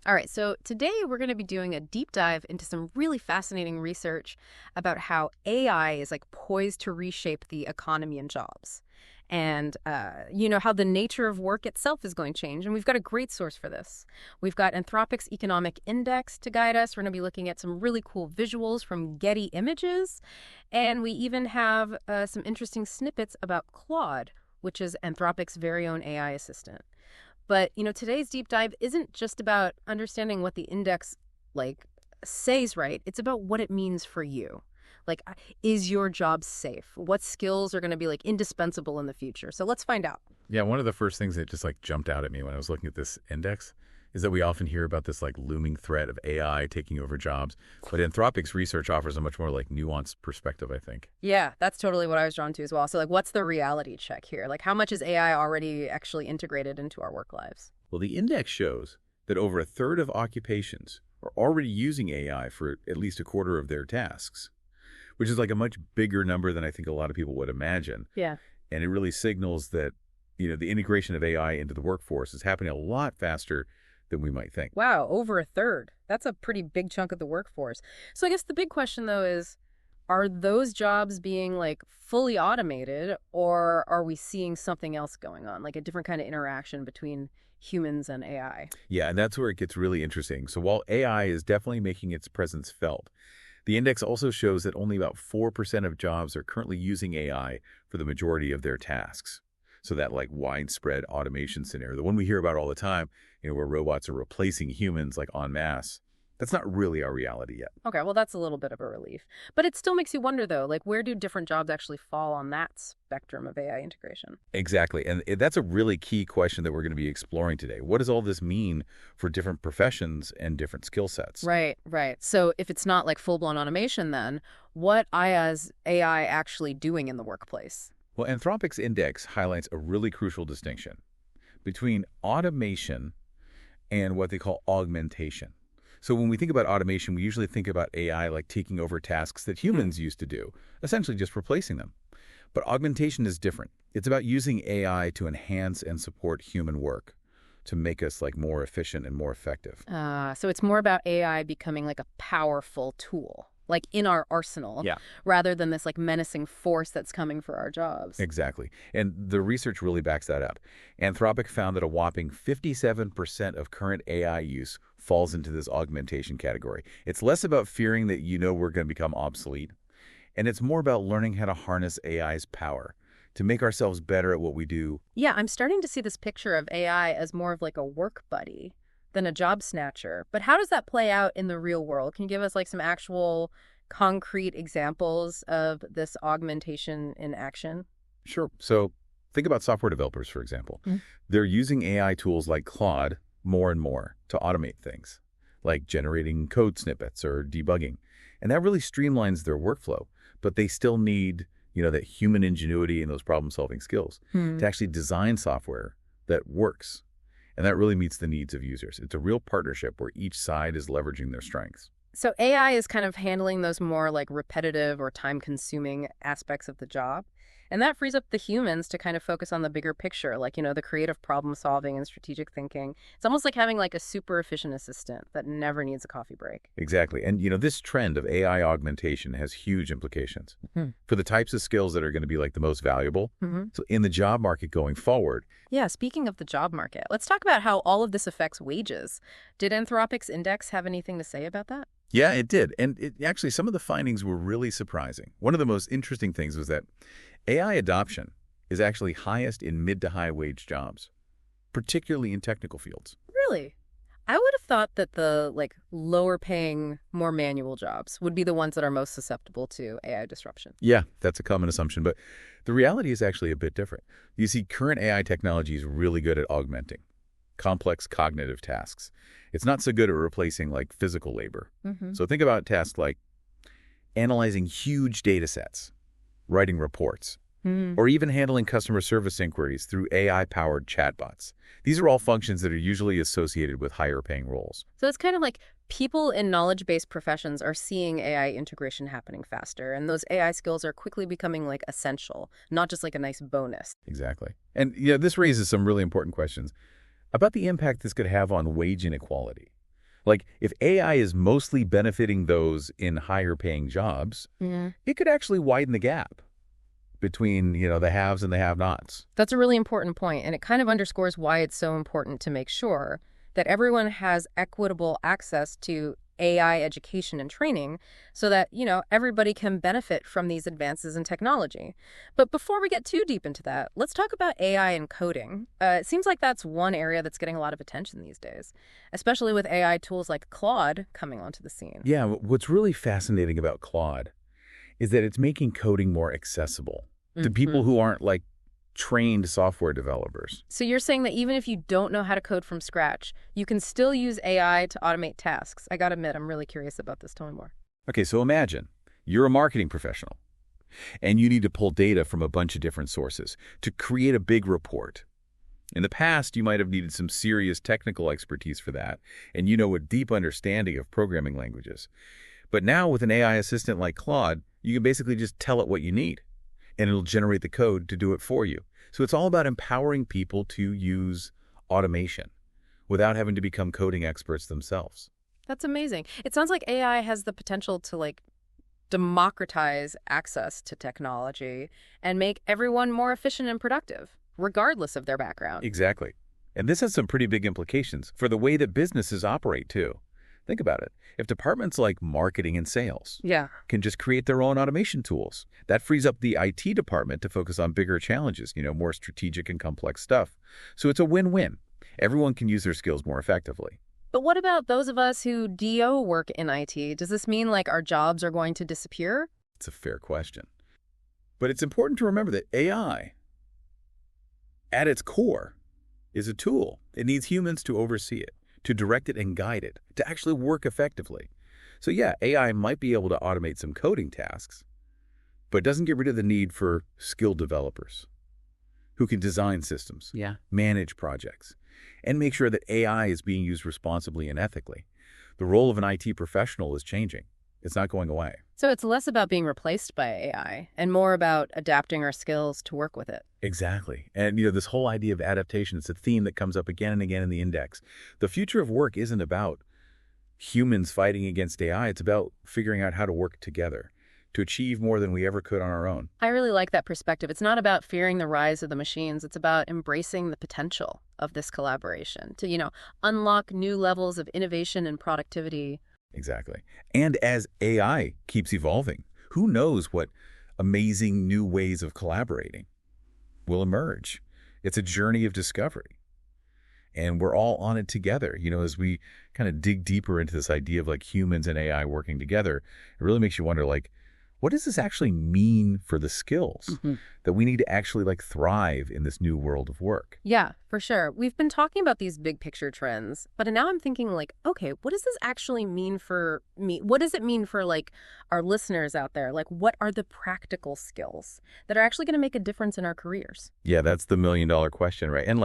All right, so today we're going to be doing a deep dive into some really fascinating research about how AI is like poised to reshape the economy and jobs. And, how the nature of work itself is going to change. And we've got a great source for this. We've got Anthropic's Economic Index to guide us. We're going to be looking at some really cool visuals from Getty Images. And we even have some interesting snippets about Claude, which is Anthropic's very own AI assistant. But, today's deep dive isn't just about understanding what the index, says, right? It's about what it means for you. Is your job safe? What skills are going to be, indispensable in the future? So let's find out. Yeah, one of the first things that just jumped out at me when I was looking at this index is that we often hear about this looming threat of AI taking over jobs. But Anthropic's research offers a much more nuanced perspective, I think. Yeah, that's totally what I was drawn to as well. So what's the reality check here? How much is AI already actually integrated into our work lives? Well, the index shows that over a third of occupations are already using AI for at least a quarter of their tasks, which is a much bigger number than I think a lot of people would imagine. Yeah. And it really signals that, the integration of AI into the workforce is happening a lot faster than we might think. Wow, over a third. That's a pretty big chunk of the workforce. So I guess the big question, though, is, are those jobs being fully automated, or are we seeing something else going on, a different kind of interaction between humans and AI? Yeah, and that's where it gets really interesting. So while AI is definitely making its presence felt, the index also shows that only about 4% of jobs are currently using AI for the majority of their tasks. So that widespread automation scenario, the one we hear about all the time, where robots are replacing humans en masse, that's not really our reality yet. Okay, well, that's a little bit of a relief. But it still makes you wonder, though, where do different jobs actually fall on that spectrum of AI integration? Exactly. And that's a really key question that we're going to be exploring today. What does all this mean for different professions and different skill sets? Right, right. So if it's not full-blown automation, then what is AI actually doing in the workplace? Well, Anthropic's index highlights a really crucial distinction between automation and what they call augmentation. So when we think about automation, we usually think about AI taking over tasks that humans used to do, essentially just replacing them. But augmentation is different. It's about using AI to enhance and support human work, to make us more efficient and more effective. So it's more about AI becoming a powerful tool, in our arsenal, Yeah. rather than this menacing force that's coming for our jobs. Exactly. And the research really backs that up. Anthropic found that a whopping 57% of current AI use falls into this augmentation category. It's less about fearing that we're going to become obsolete, and it's more about learning how to harness AI's power to make ourselves better at what we do. Yeah, I'm starting to see this picture of AI as more of a work buddy than a job snatcher. But how does that play out in the real world? Can you give us some actual concrete examples of this augmentation in action? Sure. So think about software developers, for example. Mm. They're using AI tools like Claude more and more to automate things, like generating code snippets or debugging. And that really streamlines their workflow. But they still need, that human ingenuity and those problem-solving skills to actually design software that works. And that really meets the needs of users. It's a real partnership where each side is leveraging their strengths. So AI is kind of handling those more repetitive or time-consuming aspects of the job. And that frees up the humans to kind of focus on the bigger picture, the creative problem solving and strategic thinking. It's almost like having a super efficient assistant that never needs a coffee break. Exactly. And, this trend of AI augmentation has huge implications for the types of skills that are going to be the most valuable. So in the job market going forward. Yeah, speaking of the job market, let's talk about how all of this affects wages. Did Anthropic's index have anything to say about that? Yeah, it did. And actually, some of the findings were really surprising. One of the most interesting things was that AI adoption is actually highest in mid to high wage jobs, particularly in technical fields. Really? I would have thought that the lower paying, more manual jobs would be the ones that are most susceptible to AI disruption. Yeah, that's a common assumption, but the reality is actually a bit different. You see, current AI technology is really good at augmenting complex cognitive tasks. It's not so good at replacing physical labor. So think about tasks like analyzing huge data sets, writing reports, or even handling customer service inquiries through AI-powered chatbots. These are all functions that are usually associated with higher-paying roles. So it's kind of people in knowledge-based professions are seeing AI integration happening faster, and those AI skills are quickly becoming essential, not just a nice bonus. Exactly. And this raises some really important questions about the impact this could have on wage inequality. Like, if AI is mostly benefiting those in higher-paying jobs, it could actually widen the gap between, the haves and the have-nots. That's a really important point, and it kind of underscores why it's so important to make sure that everyone has equitable access to AI education and training so that, everybody can benefit from these advances in technology. But before we get too deep into that, let's talk about AI and coding. It seems like that's one area that's getting a lot of attention these days, especially with AI tools like Claude coming onto the scene. Yeah, what's really fascinating about Claude is that it's making coding more accessible to people who aren't, trained software developers. So you're saying that even if you don't know how to code from scratch, you can still use AI to automate tasks. I gotta admit, I'm really curious about this. Tell me more. Okay, so imagine you're a marketing professional and you need to pull data from a bunch of different sources to create a big report. In the past, you might have needed some serious technical expertise for that, and a deep understanding of programming languages. But now with an AI assistant like Claude, you can basically just tell it what you need, and it'll generate the code to do it for you. So it's all about empowering people to use automation without having to become coding experts themselves. That's amazing. It sounds like AI has the potential to democratize access to technology and make everyone more efficient and productive, regardless of their background. Exactly. And this has some pretty big implications for the way that businesses operate, too. Think about it. If departments like marketing and sales can just create their own automation tools, that frees up the IT department to focus on bigger challenges, more strategic and complex stuff. So it's a win-win. Everyone can use their skills more effectively. But what about those of us who DO work in IT? Does this mean our jobs are going to disappear? It's a fair question. But it's important to remember that AI, at its core, is a tool. It needs humans to oversee it, to direct it and guide it, to actually work effectively. So yeah, AI might be able to automate some coding tasks, but it doesn't get rid of the need for skilled developers who can design systems, manage projects, and make sure that AI is being used responsibly and ethically. The role of an IT professional is changing. It's not going away. So it's less about being replaced by AI and more about adapting our skills to work with it. Exactly. And, this whole idea of adaptation, it's a theme that comes up again and again in the index. The future of work isn't about humans fighting against AI. It's about figuring out how to work together to achieve more than we ever could on our own. I really like that perspective. It's not about fearing the rise of the machines. It's about embracing the potential of this collaboration to, unlock new levels of innovation and productivity. Exactly. And as AI keeps evolving, who knows what amazing new ways of collaborating will emerge. It's a journey of discovery. And we're all on it together. As we kind of dig deeper into this idea of humans and AI working together, it really makes you wonder, what does this actually mean for the skills that we need to actually thrive in this new world of work? Yeah, for sure. We've been talking about these big picture trends, but now I'm thinking okay, what does this actually mean for me? What does it mean for our listeners out there? What are the practical skills that are actually going to make a difference in our careers? Yeah, that's the million-dollar question, right? And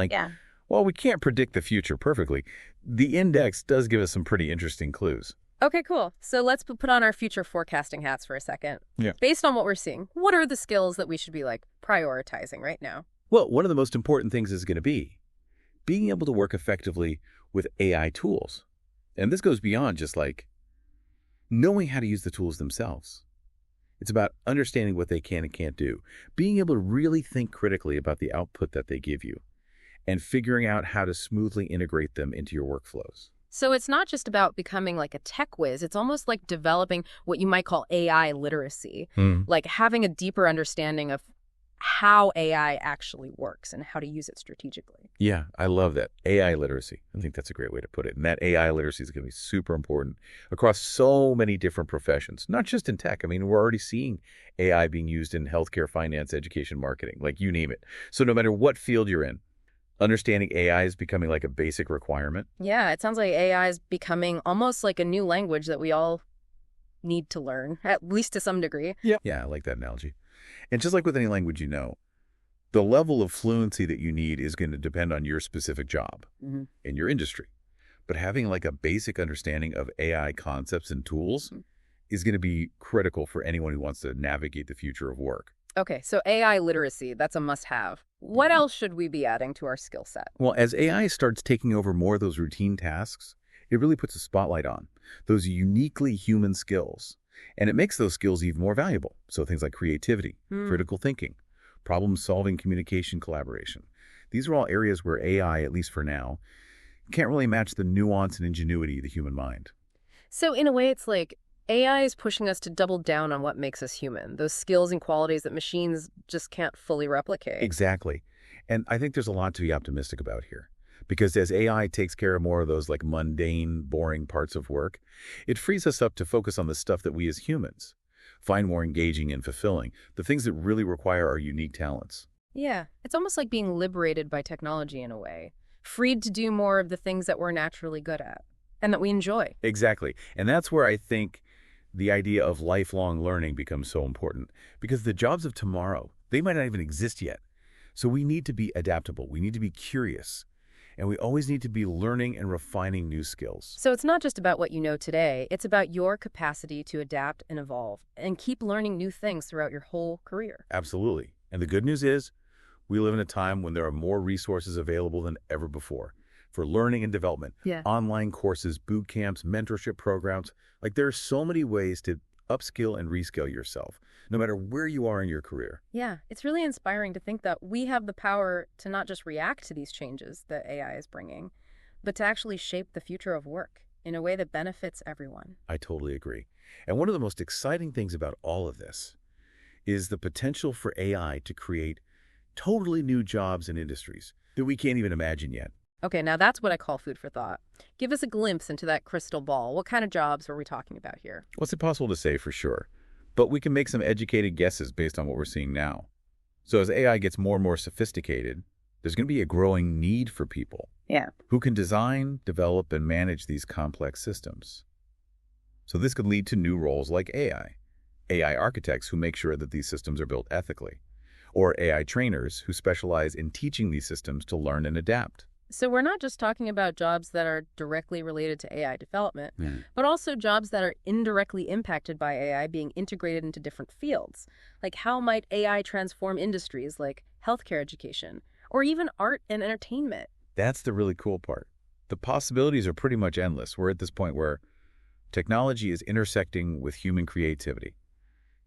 while we can't predict the future perfectly, the index does give us some pretty interesting clues. Okay, cool. So let's put on our future forecasting hats for a second. Yeah. Based on what we're seeing, what are the skills that we should be prioritizing right now? Well, one of the most important things is going to be being able to work effectively with AI tools. And this goes beyond just knowing how to use the tools themselves. It's about understanding what they can and can't do, being able to really think critically about the output that they give you, and figuring out how to smoothly integrate them into your workflows. So it's not just about becoming a tech whiz. It's almost like developing what you might call AI literacy, having a deeper understanding of how AI actually works and how to use it strategically. Yeah, I love that. AI literacy. I think that's a great way to put it. And that AI literacy is going to be super important across so many different professions, not just in tech. We're already seeing AI being used in healthcare, finance, education, marketing, you name it. So no matter what field you're in, understanding AI is becoming a basic requirement. Yeah, it sounds like AI is becoming almost like a new language that we all need to learn, at least to some degree. Yeah, I like that analogy. And just like with any language the level of fluency that you need is going to depend on your specific job in your industry. But having a basic understanding of AI concepts and tools is going to be critical for anyone who wants to navigate the future of work. Okay, so AI literacy, that's a must-have. What else should we be adding to our skill set? Well, as AI starts taking over more of those routine tasks, It really puts a spotlight on those uniquely human skills, and it makes those skills even more valuable. So things like creativity, Hmm. critical thinking, problem-solving, communication, collaboration. These are all areas where AI, at least for now, can't really match the nuance and ingenuity of the human mind. So in a way, it's like AI is pushing us to double down on what makes us human, those skills and qualities that machines just can't fully replicate. Exactly. And I think there's a lot to be optimistic about here. Because as AI takes care of more of those like mundane, boring parts of work, it frees us up to focus on the stuff that we as humans find more engaging and fulfilling, the things that really require our unique talents. Yeah, it's almost like being liberated by technology in a way, freed to do more of the things that we're naturally good at and that we enjoy. Exactly. And that's where I think the idea of lifelong learning becomes so important. Because the jobs of tomorrow, they might not even exist yet. So we need to be adaptable. We need to be curious. And we always need to be learning and refining new skills. So it's not just about what you know today, it's about your capacity to adapt and evolve and keep learning new things throughout your whole career. Absolutely. And the good news is, we live in a time when there are more resources available than ever before for learning and development. Yeah. Online courses, boot camps, mentorship programs. Like there are so many ways to upskill and reskill yourself, no matter where you are in your career. Yeah, it's really inspiring to think that we have the power to not just react to these changes that AI is bringing, but to actually shape the future of work in a way that benefits everyone. I totally agree. And one of the most exciting things about all of this is the potential for AI to create totally new jobs and industries that we can't even imagine yet. Okay, now that's what I call food for thought. Give us a glimpse into that crystal ball. What kind of jobs are we talking about here? What's it possible to say for sure? But we can make some educated guesses based on what we're seeing now. So as AI gets more and more sophisticated, there's going to be a growing need for people Yeah. who can design, develop, and manage these complex systems. So this could lead to new roles like AI architects who make sure that these systems are built ethically, or AI trainers who specialize in teaching these systems to learn and adapt. So we're not just talking about jobs that are directly related to AI development, Yeah. but also jobs that are indirectly impacted by AI being integrated into different fields. Like how might AI transform industries like healthcare education, or even art and entertainment? That's the really cool part. The possibilities are pretty much endless. We're at this point where technology is intersecting with human creativity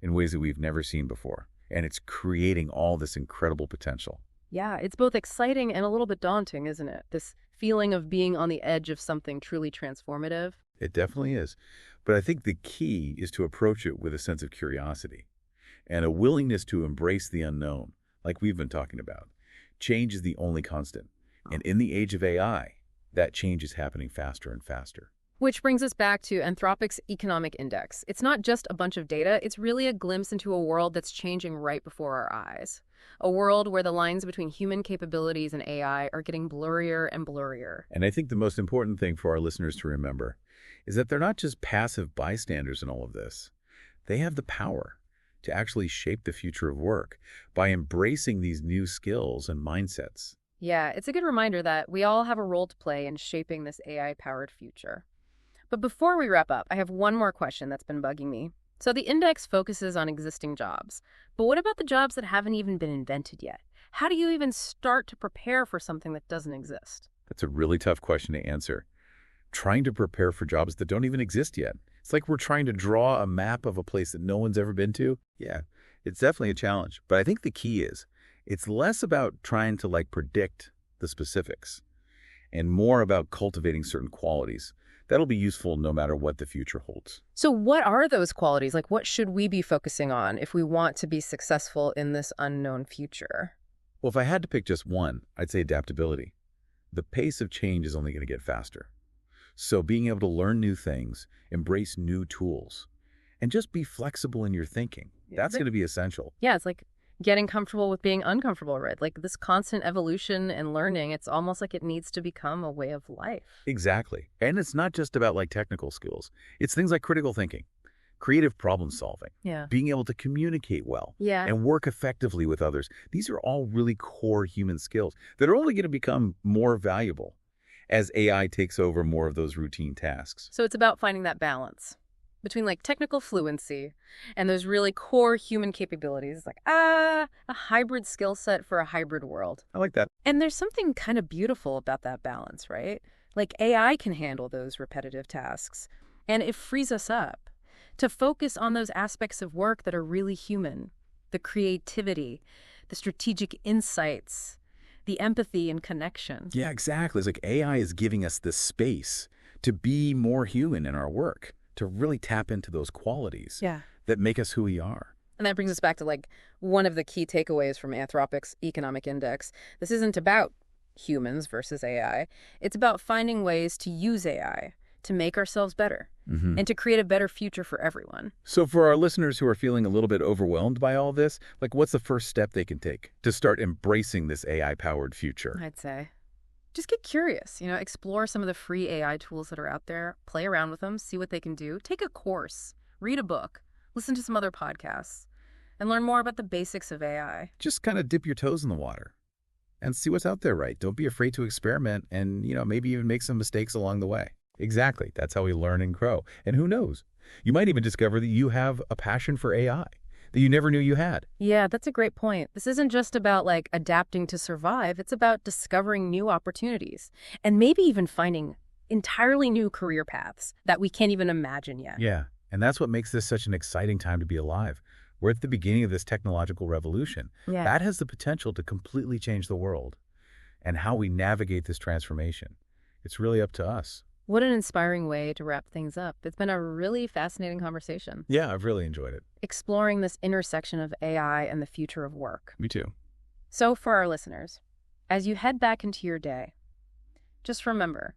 in ways that we've never seen before, and it's creating all this incredible potential. Yeah, it's both exciting and a little bit daunting, isn't it? This feeling of being on the edge of something truly transformative. It definitely is. But I think the key is to approach it with a sense of curiosity and a willingness to embrace the unknown, like we've been talking about. Change is the only constant. And in the age of AI, that change is happening faster and faster. Which brings us back to Anthropic's Economic Index. It's not just a bunch of data, it's really a glimpse into a world that's changing right before our eyes. A world where the lines between human capabilities and AI are getting blurrier and blurrier. And I think the most important thing for our listeners to remember is that they're not just passive bystanders in all of this. They have the power to actually shape the future of work by embracing these new skills and mindsets. Yeah, it's a good reminder that we all have a role to play in shaping this AI-powered future. But before we wrap up, I have one more question that's been bugging me. So the index focuses on existing jobs, but what about the jobs that haven't even been invented yet? How do you even start to prepare for something that doesn't exist? That's a really tough question to answer. Trying to prepare for jobs that don't even exist yet. It's like we're trying to draw a map of a place that no one's ever been to. Yeah, it's definitely a challenge. But I think the key is it's less about trying to predict the specifics and more about cultivating certain qualities. That'll be useful no matter what the future holds. So what are those qualities? Like, what should we be focusing on if we want to be successful in this unknown future? Well, if I had to pick just one, I'd say adaptability. The pace of change is only going to get faster. So being able to learn new things, embrace new tools, and just be flexible in your thinking, that's going to be essential. Yeah, it's like getting comfortable with being uncomfortable, right? Like this constant evolution and learning, it's almost like it needs to become a way of life. Exactly. And it's not just about technical skills. It's things like critical thinking, creative problem solving, Yeah. being able to communicate well, Yeah. and work effectively with others. These are all really core human skills that are only going to become more valuable as AI takes over more of those routine tasks. So it's about finding that balance between technical fluency and those really core human capabilities. It's a hybrid skill set for a hybrid world. I like that. And there's something kind of beautiful about that balance, right? Like AI can handle those repetitive tasks, and it frees us up to focus on those aspects of work that are really human, the creativity, the strategic insights, the empathy and connection. Yeah, exactly. It's like AI is giving us this space to be more human in our work, to really tap into those qualities Yeah. that make us who we are. And that brings us back to like one of the key takeaways from Anthropic's Economic Index. This isn't about humans versus AI. It's about finding ways to use AI to make ourselves better and to create a better future for everyone. So for our listeners who are feeling a little bit overwhelmed by all this, like what's the first step they can take to start embracing this AI-powered future? I'd say just get curious, explore some of the free AI tools that are out there, play around with them, see what they can do, take a course, read a book, listen to some other podcasts, and learn more about the basics of AI. Just kind of dip your toes in the water and see what's out there, right? Don't be afraid to experiment and, maybe even make some mistakes along the way. Exactly. That's how we learn and grow. And who knows? You might even discover that you have a passion for AI that you never knew you had. Yeah, that's a great point. This isn't just about like adapting to survive. It's about discovering new opportunities and maybe even finding entirely new career paths that we can't even imagine yet. Yeah. And that's what makes this such an exciting time to be alive. We're at the beginning of this technological revolution. Yeah. That has the potential to completely change the world and how we navigate this transformation. It's really up to us. What an inspiring way to wrap things up. It's been a really fascinating conversation. Yeah, I've really enjoyed it. Exploring this intersection of AI and the future of work. Me too. So for our listeners, as you head back into your day, just remember,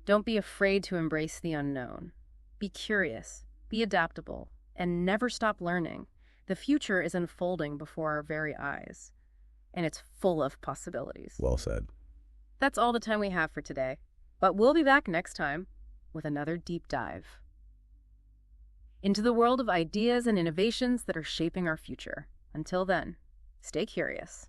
don't be afraid to embrace the unknown. Be curious, be adaptable, and never stop learning. The future is unfolding before our very eyes, and it's full of possibilities. Well said. That's all the time we have for today. But we'll be back next time with another deep dive into the world of ideas and innovations that are shaping our future. Until then, stay curious.